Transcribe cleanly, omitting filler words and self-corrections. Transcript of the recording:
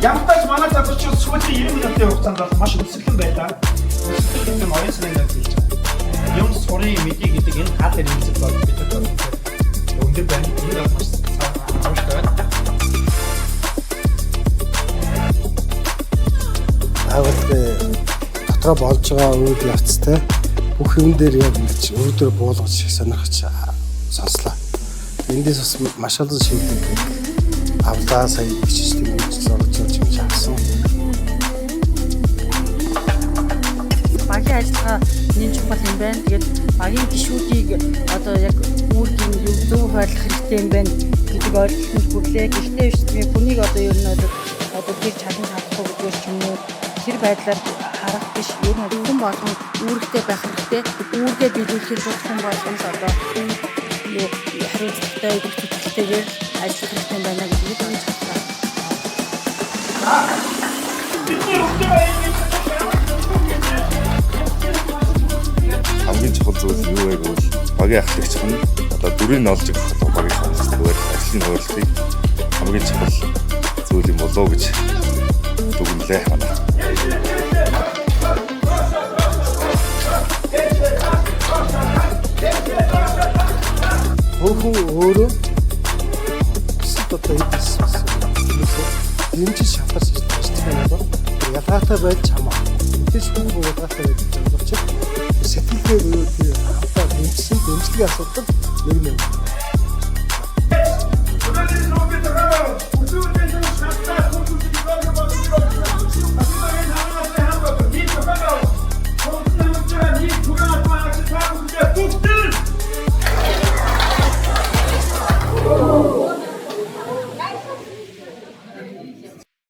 Ямтаж манай газар чинь сүүлийн 90 минутын хугацаанд бол маш өсөлтөн байлаа. Өсөлтөн нь оюун санааны гэж хэлж байгаа. Юм сурын мэдээ гэдэг энэ гал хэрэгцээ бол бидэд өндөр байна. Энэ бол маш авштай байна. Аваад дотроо болж байгаа үйл явцтай бүх юм дээр яг ингэж өөрөөр буулгаж шиг сонирхож сонслоо. Эндээс бас маш олон шийдвэр авлаа сая бичсэн мэдээлэл орж ирж авсан. Багийн ажиллагаа нэг чухал юм байна. Тэгээд багийн гишүүдийг одоо яг үүргийн юу зөв хайлах хэрэгтэй юм байна гэдэг ойлголтод хүрлээ. Гэхдээ биш хүнийг одоо ер нь одоо тэр чадан чадахгүй гэдгээр ч юм уу тэр байдлаар харах биш. Ер нь хүн болгон үүрэгтэй байх хэрэгтэй. Үүргээ биелүүлэхэд хүн болгоноос одоо юу хариуцлагатай идэх тэтгэлтэйгээр ажиллах хэрэгтэй байна гэдгийг хэлж байна. Хамгийн чухал зүйл юу вэ гэвэл багийн ахлагч нь одоо дүрийн олж өгөх багийн хамгаалалтыг ажлын хөвөлтийг хамгийн чухал зүйл юм болоо гэж дүгнэлээ манай. Хүн өөрөө одоо дэмжиж шалтгаалж байгаа бол ялгаатай байж хамаа. Тэс хүн ялгаатай байж байгаа учраас сэтгэлгээ өөрөө хамтаа дэмжсэн дэмжлэгийн асуудал нэг